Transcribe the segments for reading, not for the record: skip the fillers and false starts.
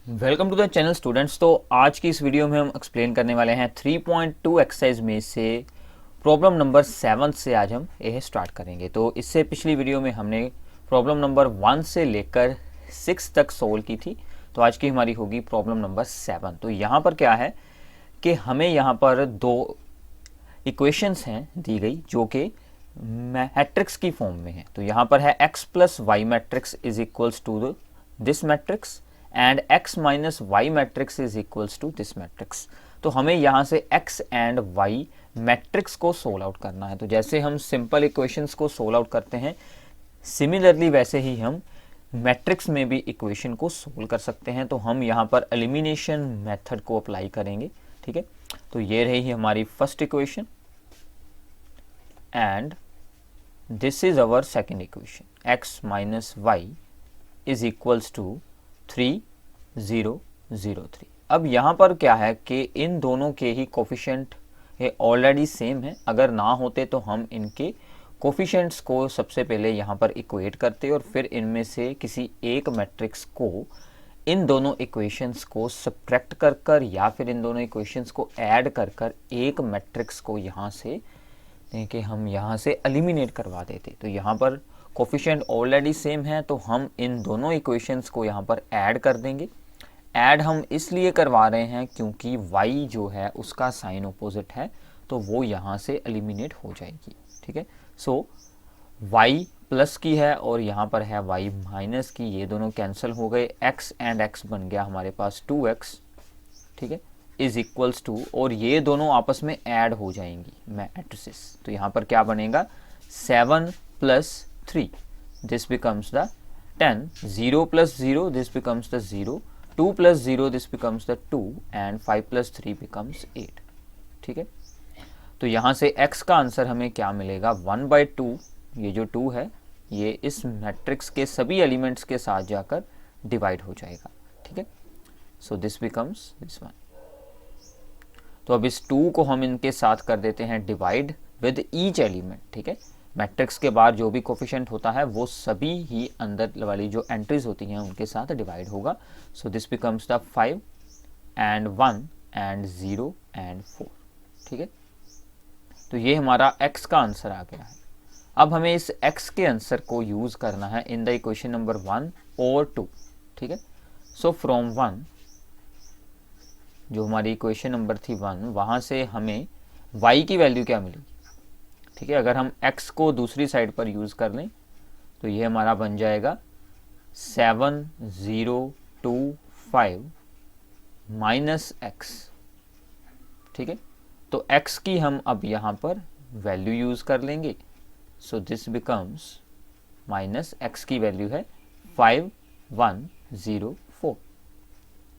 Welcome to the channel students. तो आज की इस वीडियो में हम एक्सप्लेन करने वाले हैं 3.2 एक्सरसाइज में से प्रॉब्लम नंबर 7 से आज हम यह स्टार्ट करेंगे। तो इससे पिछली वीडियो में हमने प्रॉब्लम नंबर 1 से लेकर 6 तक सोल्व की थी। तो आज की हमारी होगी प्रॉब्लम नंबर 7। तो यहाँ पर क्या है कि हमें यहाँ पर दो इक्वेशंस हैं दी गई जो कि मैट्रिक्स की फॉर्म में है। तो यहाँ पर है x plus y matrix is equals to this matrix and x minus y matrix is equals to this matrix. तो हमें यहाँ से x एंड y मैट्रिक्स को सोल्व आउट करना है। तो जैसे हम सिंपल इक्वेशंस को सोल्व आउट करते हैं, सिमिलरली वैसे ही हम मैट्रिक्स में भी इक्वेशन को सोल्व कर सकते हैं। तो हम यहाँ पर एलिमिनेशन मेथड को अप्लाई करेंगे। ठीक है, तो ये रही हमारी first equation and this is our second equation x minus y is equals to 3 0 0 3। अब यहाँ पर क्या है कि इन दोनों के ही कोफिशिएंट ये ऑलरेडी सेम है। अगर ना होते तो हम इनके कोफिशिएंट्स को सबसे पहले यहाँ पर इक्वेट करते और फिर इनमें से किसी एक मैट्रिक्स को इन दोनों इक्वेशंस को सब्ट्रैक्ट कर कर या फिर इन दोनों इक्वेशंस को ऐड कर कर एक मैट्रिक्स को यहाँ से कि हम यहाँ से एलिमिनेट करवा देते। तो यहाँ पर कोफिशिएंट ऑलरेडी सेम है तो हम इन दोनों इक्वेशंस को यहाँ पर ऐड कर देंगे। ऐड हम इसलिए करवा रहे हैं क्योंकि y जो है उसका साइन ऑपोजिट है तो वो यहाँ से एलिमिनेट हो जाएगी। ठीक है, सो y प्लस की है और यहाँ पर है y माइनस की, ये दोनों कैंसिल हो गए। x एंड x बन गया हमारे पास 2x। ठीक है, इज इक्वल्स टू, और ये दोनों आपस में ऐड हो जाएंगी मैट्रिसेस। तो यहाँ पर क्या बनेगा 7 plus 3 this becomes the 10, 0 plus 0 this becomes the 0, 2 plus 0 this becomes the 2 and 5 plus 3 becomes 8। ठीक है, तो यहाँ से x का आंसर हमें क्या मिलेगा 1/2। ये जो 2 है ये इस मैट्रिक्स के सभी एलिमेंट्स के साथ जाकर डिवाइड हो जाएगा। ठीक है, so this becomes this one. तो अब इस 2 को हम इनके साथ कर देते हैं डिवाइड विद ईच एलिमेंट। ठीक है, मैट्रिक्स के बाद जो भी कोफिशिएंट होता है वो सभी ही अंदर वाली जो एंट्रीज होती हैं उनके साथ डिवाइड होगा। सो this becomes the 5 and 1 and 0 and 4। ठीक है, तो ये हमारा x का आंसर आ गया है। अब हमें इस x के आंसर को यूज करना है इन द इक्वेशन नंबर 1 और 2। ठीक है, सो फ्रॉम 1 जो हमारी इक्वेशन नंबर थी 1, वहाँ से हमें y की वैल्यू क्या मिलेगी। ठीक है, अगर हम x को दूसरी साइड पर यूज़ कर लें तो ये हमारा बन जाएगा 7 0 2 5 माइनस x। ठीक है, तो x की हम अब यहाँ पर वैल्यू यूज़ कर लेंगे। सो दिस बिकम्स माइनस x की वैल्यू है 5 1 0 4।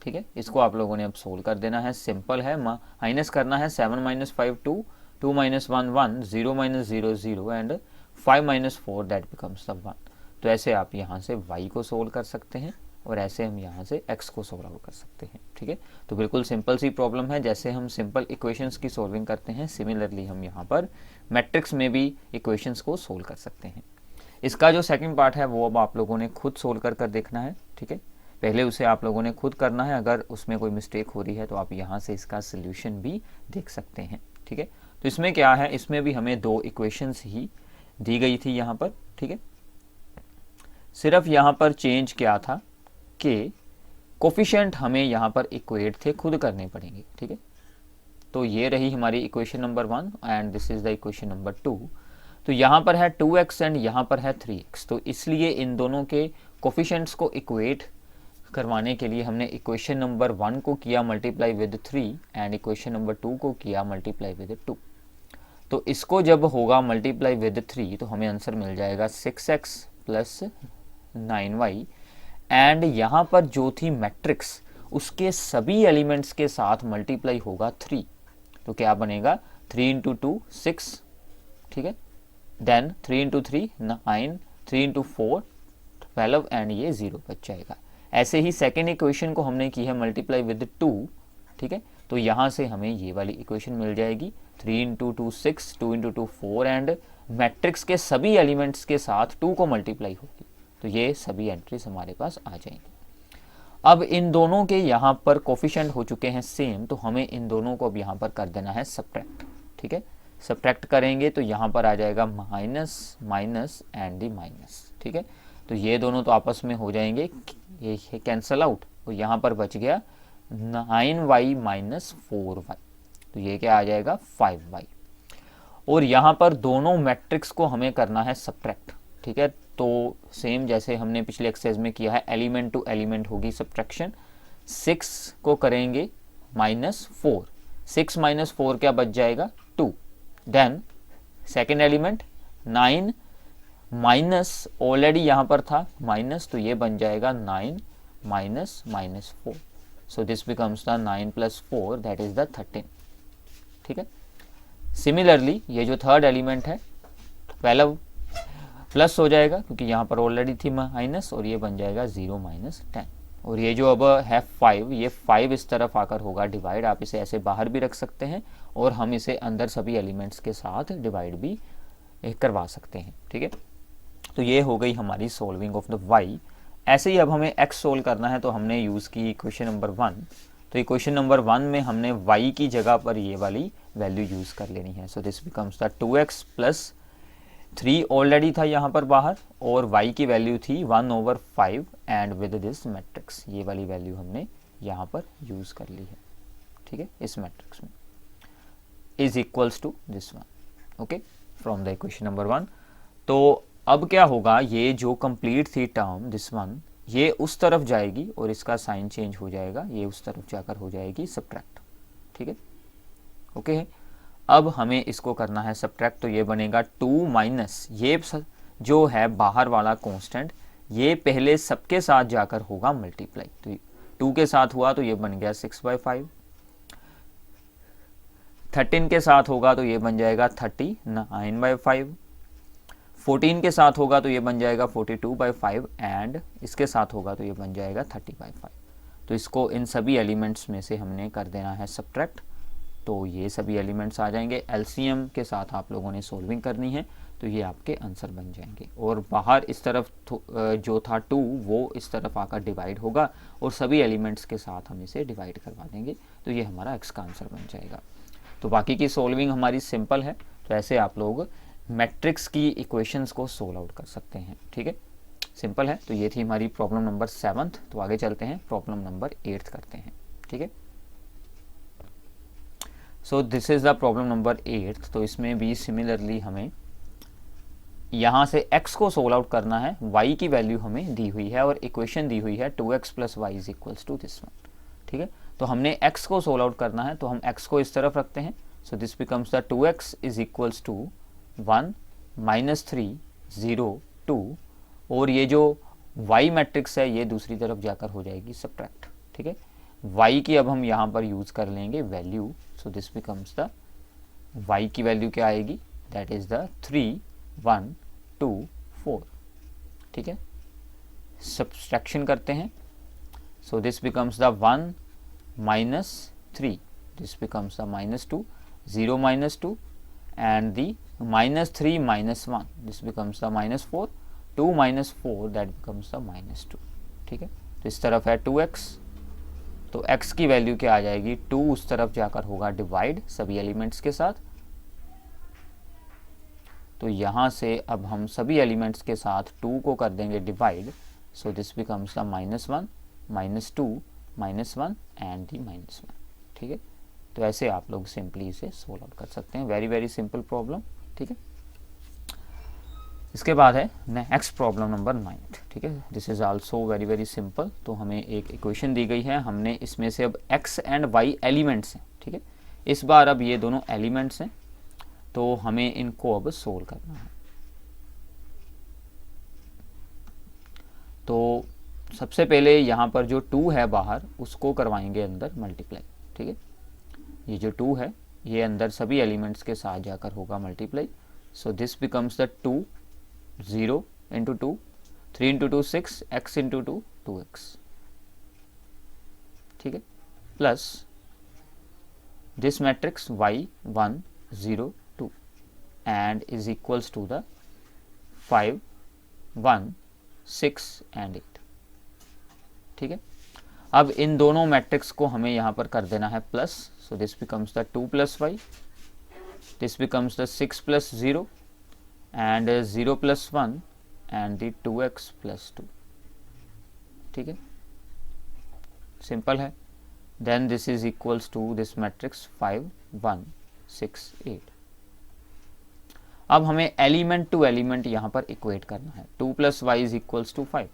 ठीक है, इसको आप लोगों ने अब सोल्व कर देना है। सिंपल है, माइनस करना है 7 minus 5 2, 2 minus 1 1, 0 minus 0 0 and 5 minus 4 that becomes the 1। तो ऐसे आप यहाँ से y को सोल्व कर सकते हैं और ऐसे हम यहाँ से x को सोल्व आउट कर सकते हैं। ठीक है, तो बिल्कुल सिंपल सी प्रॉब्लम है। जैसे हम सिंपल इक्वेशंस की सोल्विंग करते हैं सिमिलरली हम यहाँ पर मैट्रिक्स में भी इक्वेशंस को सोल्व कर सकते हैं। इसका जो सेकेंड पार्ट है वो अब आप लोगों ने खुद सोल्व कर देखना है। ठीक है, पहले उसे आप लोगों ने खुद करना है। अगर उसमें कोई मिस्टेक हो रही है तो आप यहाँ से इसका सोल्यूशन भी देख सकते हैं। ठीक है, तो इसमें क्या है, इसमें भी हमें दो इक्वेशंस ही दी गई थी यहाँ पर। ठीक है, सिर्फ यहाँ पर चेंज क्या था कि कोफिशिएंट हमें यहाँ पर इक्वेट थे, खुद करने पड़ेंगे। ठीक है, तो ये रही हमारी equation number 1 and this is the equation number 2। तो यहाँ पर है 2x एंड यहाँ पर है 3x। तो इसलिए इन दोनों के कोफिशिएंट्स को इक्वेट करवाने के लिए हमने इक्वेशन नंबर 1 को किया multiply with 3 and equation number 2 को किया मल्टीप्लाई विद 2। तो इसको जब होगा मल्टीप्लाई विद 3 तो हमें आंसर मिल जाएगा 6x प्लस 9y एंड यहाँ पर जो थी मैट्रिक्स उसके सभी एलिमेंट्स के साथ मल्टीप्लाई होगा 3। तो क्या बनेगा 3 इंटू 2 6। ठीक है, देन 3 इंटू 3 9, 3 इंटू 4 12 एंड ये 0 बच जाएगा। ऐसे ही सेकेंड इक्वेशन को हमने की है मल्टीप्लाई विद 2। ठीक है, तो यहाँ से हमें ये वाली इक्वेशन मिल जाएगी 3 इंटू 2 6, 2 इंटू 2 4 एंड मैट्रिक्स के सभी एलिमेंट्स के साथ 2 को मल्टीप्लाई होगी। तो ये सभी एंट्रीज हमारे पास आ जाएंगी। अब इन दोनों के यहाँ पर कोफिशिएंट हो चुके हैं सेम, तो हमें इन दोनों को अब यहाँ पर कर देना है सब्ट्रैक्ट। ठीक है, सब्ट्रैक्ट करेंगे तो यहाँ पर आ जाएगा minus minus and the minus. ठीक है, तो ये दोनों तो आपस में हो जाएंगे, ये कैंसल आउट, और यहाँ पर बच गया 9y माइनस 4y, तो ये क्या आ जाएगा 5y। और यहाँ पर दोनों मैट्रिक्स को हमें करना है सब्ट्रैक्ट। ठीक है, तो सेम जैसे हमने पिछले एक्सरसाइज में किया है, एलिमेंट टू एलिमेंट होगी सब्ट्रैक्शन। 6 को करेंगे -4, 6 माइनस 4 क्या बच जाएगा 2। Then second element 9 minus, already यहाँ पर था माइनस, तो ये बन जाएगा 9 minus -4, so this becomes the 9 + 4 that is the 13। ठीक है, सिमिलरली ये जो थर्ड एलिमेंट है पहला प्लस हो जाएगा क्योंकि यहाँ पर ऑलरेडी थी माइनस, और ये बन जाएगा 0 माइनस 10। और ये जो अब है 5, ये 5 इस तरफ आकर होगा डिवाइड। आप इसे ऐसे बाहर भी रख सकते हैं और हम इसे अंदर सभी एलिमेंट्स के साथ डिवाइड भी करवा सकते हैं। ठीक है, तो ये हो गई हमारी सोल्विंग ऑफ द y। ऐसे ही अब हमें x सोल्व करना है, तो हमने यूज़ की इक्वेशन नंबर 1। तो इक्वेशन नंबर 1 में हमने y की जगह पर ये वाली वैल्यू यूज़ कर लेनी है। So this becomes the 2x + 3 already था यहाँ पर बाहर, और y की वैल्यू थी 1/5 एंड विद दिस मैट्रिक्स, ये वाली वैल्यू हमने यहाँ पर यूज़ कर ली है। ठीक है, इस मैट्रिक्स में is equals to this one. Okay, from the equation number 1। तो अब क्या होगा, ये जो कंप्लीट थी टर्म दिस वन, ये उस तरफ जाएगी और इसका साइन चेंज हो जाएगा, ये उस तरफ जाकर हो जाएगी सब्ट्रैक्ट। ठीक है, ओके है। अब हमें इसको करना है सब्ट्रैक्ट, तो ये बनेगा 2 माइनस ये जो है बाहर वाला कांस्टेंट, ये पहले सबके साथ जाकर होगा मल्टीप्लाई। तो 2 के साथ हुआ तो ये बन गया 6/5, 13 के साथ होगा तो ये बन जाएगा 39/5, 14 के साथ होगा तो ये बन जाएगा 42/5, एंड इसके साथ होगा तो ये बन जाएगा 30/5। तो इसको इन सभी एलिमेंट्स में से हमने कर देना है सब्ट्रैक्ट, तो ये सभी एलिमेंट्स आ जाएंगे। एलसीएम के साथ आप लोगों ने सोल्विंग करनी है, तो ये आपके आंसर बन जाएंगे। और बाहर इस तरफ जो था 2 वो इस तरफ आकर डिवाइड होगा, और सभी एलिमेंट्स के साथ हम इसे डिवाइड करवा देंगे, तो ये हमारा एक्स का आंसर बन जाएगा। तो बाकी की सोल्विंग हमारी सिंपल है, तो ऐसे आप लोग मैट्रिक्स की इक्वेशंस को सोल्व आउट कर सकते हैं। ठीक है, सिंपल है। तो ये थी हमारी प्रॉब्लम नंबर 7। तो आगे चलते हैं, प्रॉब्लम नंबर 8 करते हैं। ठीक है, so this is the problem number 8। तो इसमें भी सिमिलरली हमें यहाँ से x को सोल्व आउट करना है, y की वैल्यू हमें दी हुई है और इक्वेशन दी हुई है 2x + y is equals to this one. ठीक है, तो हमने x को सोल्व आउट करना है, तो हम x को इस तरफ रखते हैं। So this becomes the 2x is equals to 1 -3 0 2, और ये जो y मैट्रिक्स है ये दूसरी तरफ जाकर हो जाएगी सब्ट्रैक्ट। ठीक है, y की अब हम यहाँ पर यूज़ कर लेंगे value. So this becomes the y की वैल्यू क्या आएगी, दैट इज़ द 3 1 2 4। ठीक है, सब्सट्रैक्शन करते हैं। So this becomes the 1 -3, this becomes the -2, 0 -2 and the -3 -1, this becomes the -4, 2 -4 that becomes the -2। ठीक है, तो इस तरफ है 2x, तो x की वैल्यू क्या आ जाएगी, 2 उस तरफ जाकर होगा डिवाइड सभी एलिमेंट्स के साथ। तो यहाँ से अब हम सभी एलिमेंट्स के साथ 2 को कर देंगे divide. So this becomes the -1 -2 -1 and the -1। ठीक है, तो ऐसे आप लोग सिंपली इसे सोल्व आउट कर सकते हैं। Very very simple problem. ठीक है, इसके बाद है नेक्स्ट प्रॉब्लम नंबर 9। ठीक है, this is also very very simple. तो हमें एक इक्वेशन दी गई है, हमने इसमें से अब x एंड y एलिमेंट्स हैं। ठीक है, इस बार अब ये दोनों एलिमेंट्स हैं, तो हमें इनको अब सोल्व करना है। तो सबसे पहले यहाँ पर जो 2 है बाहर, उसको करवाएंगे अंदर मल्टीप्लाई। ठीक है, ये जो 2 है ये अंदर सभी एलिमेंट्स के साथ जाकर होगा multiply. So this becomes the 2 0 × 2 3 × 2 6 x × 2 2x। ठीक है, plus this matrix y 1 0 2 and is equals to the 5 1 6 and 8। ठीक है, अब इन दोनों मैट्रिक्स को हमें यहाँ पर कर देना है plus, so this becomes the 2 + y, this becomes the 6 + 0 and 0 + 1 and the 2x + 2। ठीक है, सिंपल है। Then this is equals to this matrix 5 1 6 8। अब हमें एलिमेंट टू एलिमेंट यहाँ पर इक्वेट करना है। 2 + y is equals to 5,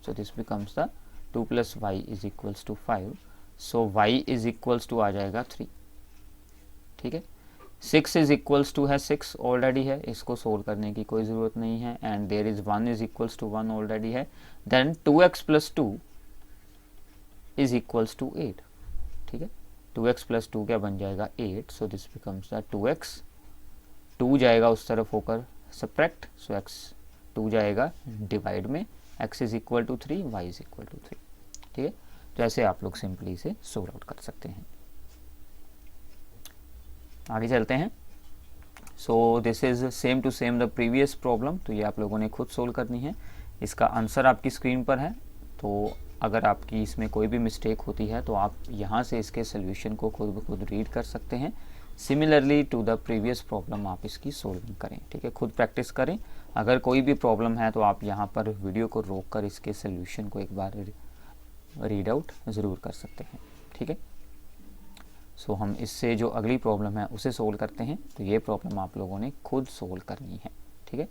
so this becomes the 2 + y is equals to 5, so y is equals to आ जाएगा 3। ठीक है, 6 इज इक्वल्स टू है 6 ऑलरेडी है, इसको सोल्व करने की कोई ज़रूरत नहीं है। And there is 1 is equals to 1 already है। Then 2x + 2 is equals to 8। ठीक है, 2x + 2 क्या बन जाएगा 8, सो दिस बिकम्स द 2x, 2 जाएगा उस तरफ होकर सब्ट्रैक्ट, सो x 2 जाएगा डिवाइड में, x is equal to 3, y is equal to 3। ठीक है, तो ऐसे आप लोग सिंपली इसे सोल्व आउट कर सकते हैं। आगे चलते हैं। So this is same to same the previous problem, तो ये आप लोगों ने खुद सोल्व करनी है। इसका आंसर आपकी स्क्रीन पर है, तो अगर आपकी इसमें कोई भी मिस्टेक होती है तो आप यहाँ से इसके सोल्यूशन को खुद ब खुद रीड कर सकते हैं। Similarly to the previous problem आप इसकी सोल्विंग करें। ठीक है, खुद प्रैक्टिस करें। अगर कोई भी प्रॉब्लम है तो आप यहाँ पर वीडियो को रोक कर इसके सोल्यूशन को एक बार रीड आउट ज़रूर कर सकते हैं। ठीक है, सो हम इससे जो अगली प्रॉब्लम है उसे सोल्व करते हैं। तो ये प्रॉब्लम आप लोगों ने खुद सोल्व करनी है। ठीक है,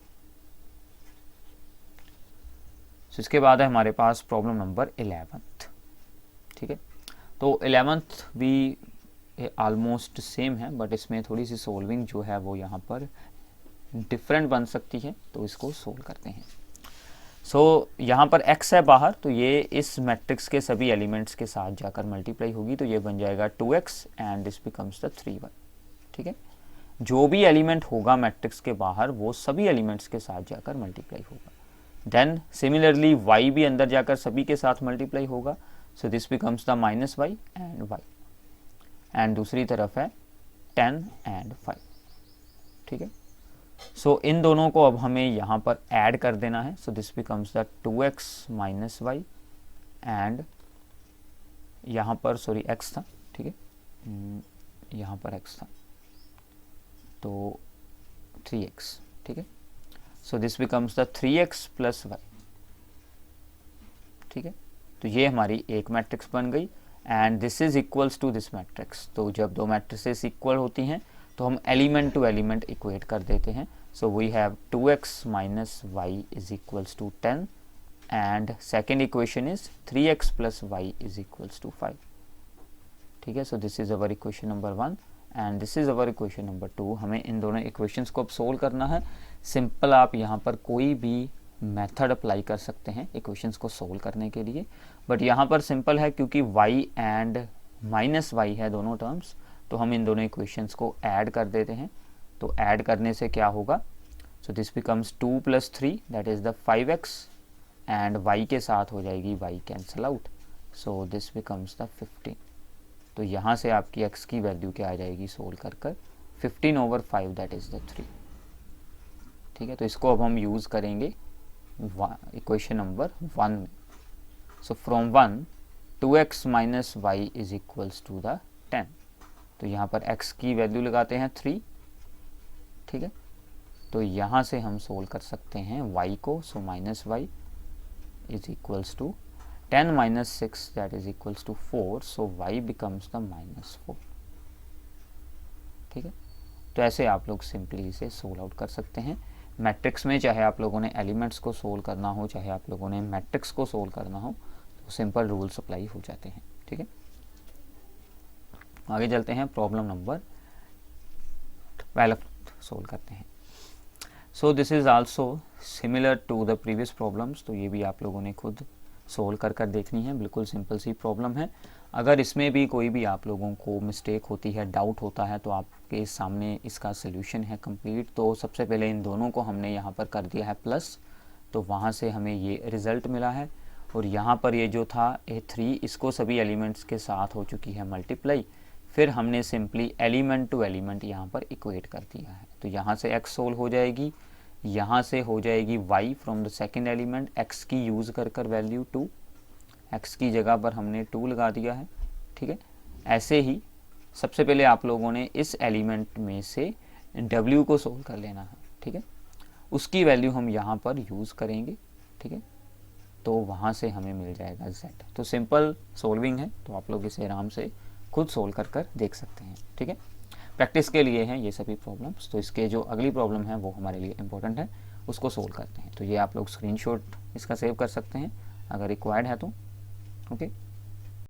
सो इसके बाद है हमारे पास प्रॉब्लम नंबर 11th। ठीक है, तो 11th भी ऑलमोस्ट सेम है, बट इसमें थोड़ी सी सोल्विंग जो है वो यहाँ पर डिफरेंट बन सकती है, तो इसको सोल्व करते हैं। सो यहाँ पर x है बाहर, तो ये इस मैट्रिक्स के सभी एलिमेंट्स के साथ जाकर मल्टीप्लाई होगी, तो ये बन जाएगा 2x and this becomes the 3y। ठीक है, जो भी एलिमेंट होगा मैट्रिक्स के बाहर वो सभी एलिमेंट्स के साथ जाकर मल्टीप्लाई होगा। देन सिमिलरली y भी अंदर जाकर सभी के साथ मल्टीप्लाई होगा, सो this becomes the -y and y, and दूसरी तरफ है 10 एंड 5। ठीक है, सो इन दोनों को अब हमें यहाँ पर ऐड कर देना है, so this becomes the 2x - y and यहाँ पर सॉरी x था। ठीक है, यहाँ पर x था तो 3x। ठीक है, so this becomes the 3x + y। ठीक है, तो ये हमारी एक मैट्रिक्स बन गई and this is equals to this matrix. तो जब दो मैट्रिसेस इक्वल होती हैं तो हम एलिमेंट टू एलिमेंट इक्वेट कर देते हैं। So we have 2x - y is equals to 10 and second equation is 3x + y is equals to 5। ठीक है, so this is our equation number 1 and this is our equation number 2। हमें इन दोनों equations को अब solve करना है। Simple आप यहाँ पर कोई भी मेथड अप्लाई कर सकते हैं इक्वेशंस को सोल्व करने के लिए, बट यहाँ पर सिंपल है क्योंकि y एंड -y है दोनों टर्म्स, तो हम इन दोनों इक्वेशंस को ऐड कर देते हैं। तो ऐड करने से क्या होगा, सो this becomes 2 + 3 that is the 5x and y के साथ हो जाएगी y cancel out, so this becomes the 15। तो यहाँ से आपकी x की वैल्यू क्या आ जाएगी सोल्व कर कर 15/5 दैट इज़ द 3। ठीक है, तो इसको अब हम यूज़ करेंगे इक्वेशन नंबर 1 में। So from 1 2x - y is equals to the 10। तो यहाँ पर x की वैल्यू लगाते हैं 3। ठीक है, तो यहाँ से हम सोल्व कर सकते हैं y को, so -y is equals to 10 - 6 that is equals to 4, so y becomes the -4। ठीक है, तो ऐसे आप लोग सिंपली इसे सोल्व आउट कर सकते हैं। मैट्रिक्स में चाहे आप लोगों ने एलिमेंट्स को सोल्व करना हो, चाहे आप लोगों ने मैट्रिक्स को सोल्व करना हो, तो सिंपल रूल्स अप्लाई हो जाते हैं। ठीक है, आगे चलते हैं। प्रॉब्लम नंबर 12 सोल्व करते हैं। So this is also similar to the previous problems, तो ये भी आप लोगों ने खुद सोल्व कर देखनी है। बिल्कुल सिंपल सी प्रॉब्लम है। अगर इसमें भी कोई भी आप लोगों को मिस्टेक होती है, डाउट होता है, तो आपके सामने इसका सलूशन है कंप्लीट। तो सबसे पहले इन दोनों को हमने यहाँ पर कर दिया है प्लस, तो वहाँ से हमें ये रिज़ल्ट मिला है। और यहाँ पर ये जो था A3, इसको सभी एलिमेंट्स के साथ हो चुकी है मल्टीप्लाई। फिर हमने सिंपली एलिमेंट टू एलिमेंट यहाँ पर इक्वेट कर दिया है। तो यहाँ से x सोल्व हो जाएगी, यहाँ से हो जाएगी y from the second element, x की यूज़ कर वैल्यू 2, x की जगह पर हमने 2 लगा दिया है, ठीक है। ऐसे ही सबसे पहले आप लोगों ने इस एलिमेंट में से w को सोल्व कर लेना है, ठीक है। उसकी वैल्यू हम यहाँ पर यूज़ करेंगे, ठीक है। तो वहाँ से हमें मिल जाएगा z। तो सिंपल सोल्विंग है, तो आप लोग इसे आराम से खुद सोल्व कर देख सकते हैं, ठीक है। प्रैक्टिस के लिए हैं ये सभी प्रॉब्लम्स। तो इसके जो अगली प्रॉब्लम है वो हमारे लिए इम्पोर्टेंट है, उसको सोल्व करते हैं। तो ये आप लोग स्क्रीनशॉट इसका सेव कर सकते हैं अगर रिक्वायर्ड है तो, ओके।